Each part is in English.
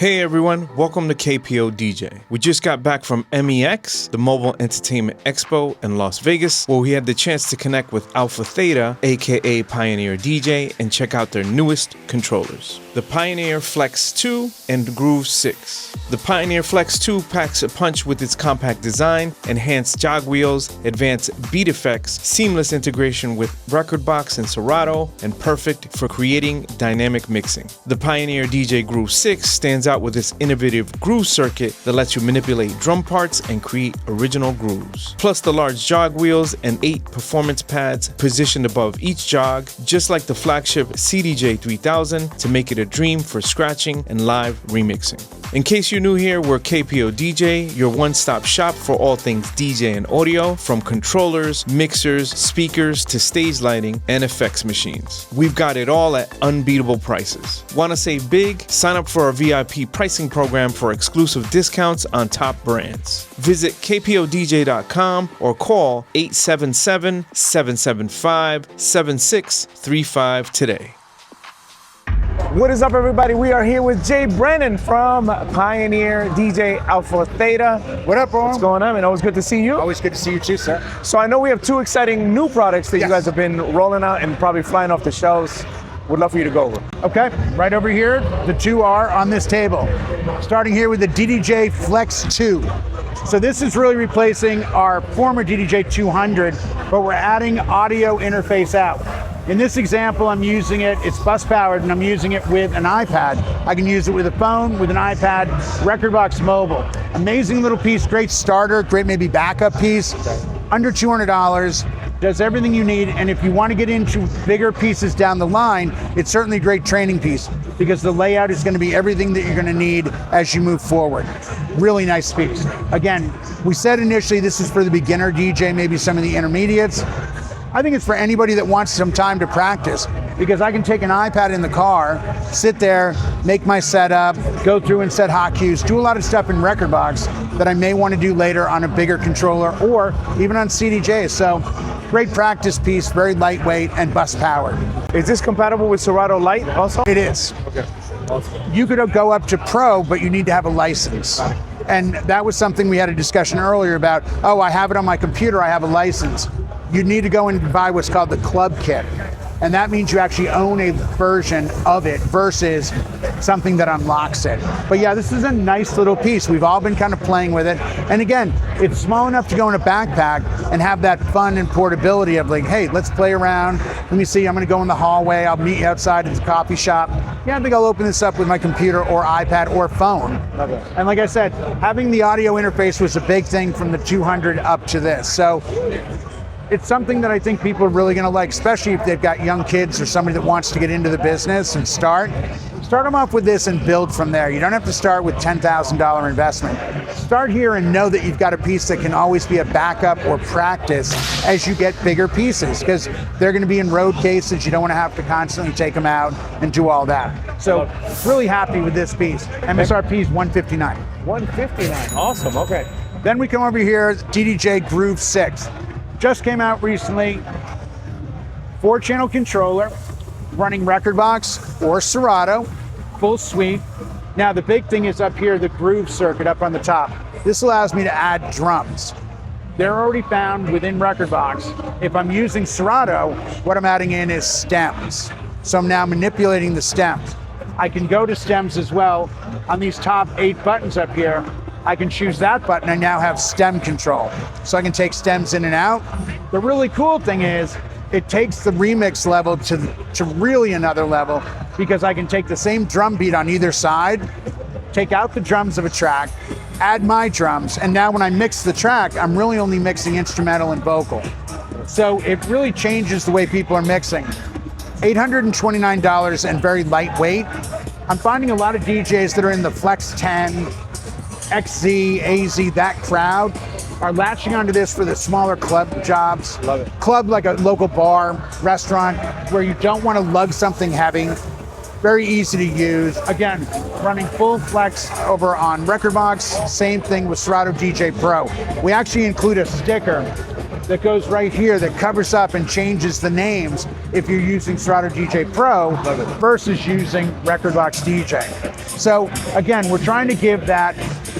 Hey everyone, welcome to KPO DJ. We just got back from MEX, the Mobile Entertainer Expo in Las Vegas, where we had the chance to connect with AlphaTheta, aka Pioneer DJ, and check out their newest controllers, the Pioneer Flex 2 and GRV6. The Pioneer Flex 2 packs a punch with its compact design, enhanced jog wheels, advanced beat effects, seamless integration with Rekordbox and Serato, and perfect for creating dynamic mixing. The Pioneer DJ GRV6 stands out with its innovative groove circuit that lets you manipulate drum parts and create original grooves. Plus the large jog wheels and 8 performance pads positioned above each jog, just like the flagship CDJ 3000, to make it a dream for scratching and live remixing. In case you're new here, we're KPO DJ, your one-stop shop for all things DJ and audio, from controllers, mixers, speakers, to stage lighting and effects machines. We've got it all at unbeatable prices. Want to save big? Sign up for our VIP pricing program for exclusive discounts on top brands. Visit KPODJ.com or call 877-775-7635 today. What is up, everybody? We are here with Jay Brennan from Pioneer DJ AlphaTheta. What up, bro? What's going on, man? Always good to see you. Always good to see you too, sir. So I know we have 2 exciting new products that you guys have been rolling out and probably flying off the shelves. Would love for you to go over. Okay, right over here, the 2 are on this table. Starting here with the DDJ-FLX2. So this is really replacing our former DDJ-200, but we're adding audio interface out. In this example, I'm using it, it's bus powered, and I'm using it with an iPad. I can use it with a phone, with an iPad, Rekordbox Mobile. Amazing little piece, great starter, great maybe backup piece. Under $200, does everything you need, and if you want to get into bigger pieces down the line, it's certainly a great training piece because the layout is going to be everything that you're going to need as you move forward. Really nice piece. Again, we said initially this is for the beginner DJ, maybe some of the intermediates. I think it's for anybody that wants some time to practice, because I can take an iPad in the car, sit there, make my setup, go through and set hot cues, do a lot of stuff in Rekordbox that I may want to do later on a bigger controller or even on CDJ. So great practice piece, very lightweight and bus powered. Is this compatible with Serato Lite also? It is. Okay. Awesome. You could go up to Pro, but you need to have a license. And that was something we had a discussion earlier about, oh, I have it on my computer, I have a license. You need to go and buy what's called the club kit. And that means you actually own a version of it versus something that unlocks it. But yeah, this is a nice little piece. We've all been kind of playing with it. And again, it's small enough to go in a backpack and have that fun and portability of like, hey, let's play around. Let me see, I'm gonna go in the hallway. I'll meet you outside at the coffee shop. Yeah, I think I'll open this up with my computer or iPad or phone. Love it. And like I said, having the audio interface was a big thing from the 200 up to this. So it's something that I think people are really gonna like, especially if they've got young kids or somebody that wants to get into the business and start them off with this and build from there. You don't have to start with $10,000 investment. Start here and know that you've got a piece that can always be a backup or practice as you get bigger pieces, because they're gonna be in road cases. You don't wanna have to constantly take them out and do all that. So really happy with this piece. MSRP is $159. $159, awesome, okay. Then we come over here, DDJ-GRV6. Just came out recently, 4-channel controller, running Rekordbox or Serato, full suite. Now the big thing is up here, the groove circuit up on the top. This allows me to add drums. They're already found within Rekordbox. If I'm using Serato, what I'm adding in is stems. So I'm now manipulating the stems. I can go to stems as well. On these top 8 buttons up here, I can choose that button and now have stem control. So I can take stems in and out. The really cool thing is it takes the remix level to really another level, because I can take the same drum beat on either side, take out the drums of a track, add my drums, and now when I mix the track, I'm really only mixing instrumental and vocal. So it really changes the way people are mixing. $829 and very lightweight. I'm finding a lot of DJs that are in the Flex 10, XZ, AZ, that crowd are latching onto this for the smaller club jobs. Love it. Club like a local bar, restaurant, where you don't want to lug something heavy. Very easy to use. Again, running full flex over on Rekordbox. Same thing with Serato DJ Pro. We actually include a sticker that goes right here that covers up and changes the names if you're using Serato DJ Pro versus using Rekordbox DJ. So again, we're trying to give that,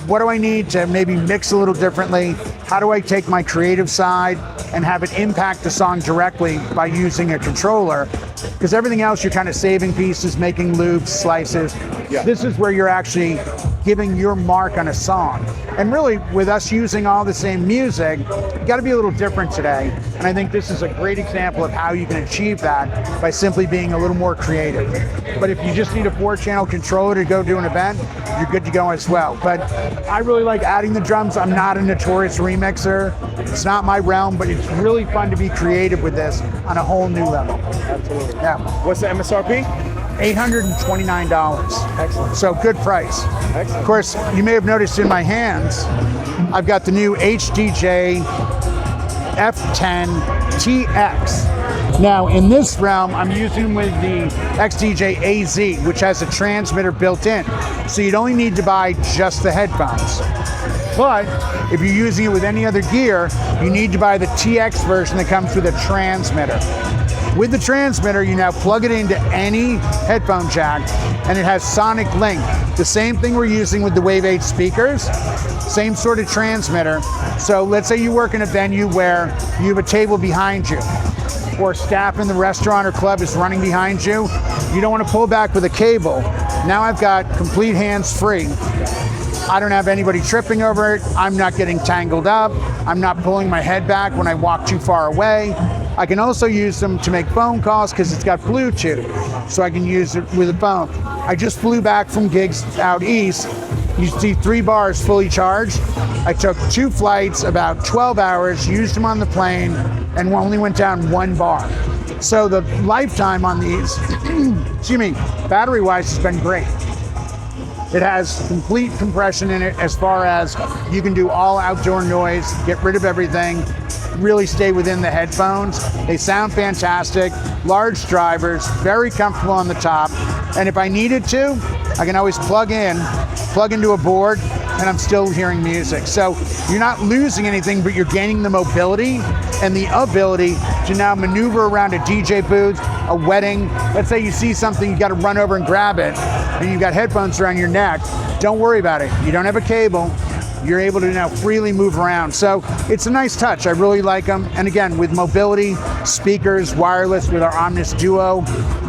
what do I need to maybe mix a little differently? How do I take my creative side and have it impact the song directly by using a controller? Because everything else, you're kind of saving pieces, making loops, slices. Yeah. This is where you're actually giving your mark on a song. And really, with us using all the same music, you got to be a little different today. And I think this is a great example of how you can achieve that by simply being a little more creative. But if you just need a 4-channel controller to go do an event, you're good to go as well. But I really like adding the drums. I'm not a notorious remixer. It's not my realm, but it's really fun to be creative with this on a whole new level. Absolutely. Yeah. What's the MSRP? $829. Excellent. So good price. Excellent. Of course, you may have noticed in my hands, I've got the new HDJ-F10-TX. Now, in this realm, I'm using with the XDJ AZ, which has a transmitter built in. So you'd only need to buy just the headphones. But if you're using it with any other gear, you need to buy the TX version that comes with a transmitter. With the transmitter, you now plug it into any headphone jack, and it has sonic link. The same thing we're using with the Wave 8 speakers, same sort of transmitter. So let's say you work in a venue where you have a table behind you, or staff in the restaurant or club is running behind you. You don't want to pull back with a cable. Now I've got complete hands-free. I don't have anybody tripping over it. I'm not getting tangled up. I'm not pulling my head back when I walk too far away. I can also use them to make phone calls because it's got Bluetooth, so I can use it with a phone. I just flew back from gigs out east. You see 3 bars fully charged. I took 2 flights, about 12 hours, used them on the plane, and only went down 1 bar. So the lifetime on these, excuse me, battery-wise has been great. It has complete compression in it as far as you can do all outdoor noise, get rid of everything, really stay within the headphones. They sound fantastic, large drivers, very comfortable on the top. And if I needed to, I can always plug into a board, and I'm still hearing music. So you're not losing anything, but you're gaining the mobility and the ability to now maneuver around a DJ booth, a wedding. Let's say you see something, you got to run over and grab it, and you've got headphones around your neck. Don't worry about it. You don't have a cable. You're able to now freely move around. So it's a nice touch. I really like them. And again, with mobility, speakers, wireless with our Omnis Duo,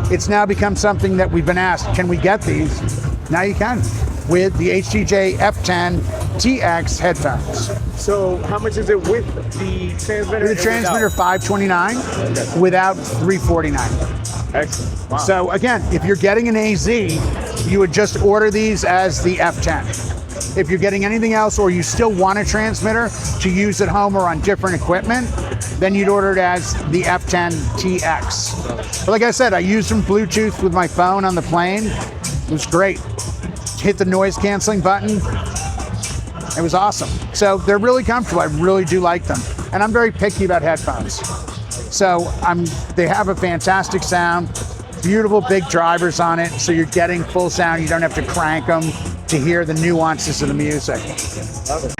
it's now become something that we've been asked, can we get these? Now you can with the HDJ-F10-TX headphones. So how much is it with the transmitter? With the transmitter, $529, Okay. without $349. Excellent. Wow. So again, if you're getting an AZ, you would just order these as the F10. If you're getting anything else, or you still want a transmitter to use at home or on different equipment, then you'd order it as the F10-TX. But like I said, I used them Bluetooth with my phone on the plane. It was great. Hit the noise canceling button. It was awesome. So they're really comfortable. I really do like them. And I'm very picky about headphones. So they have a fantastic sound, beautiful big drivers on it. So you're getting full sound. You don't have to crank them to hear the nuances of the music. Love it.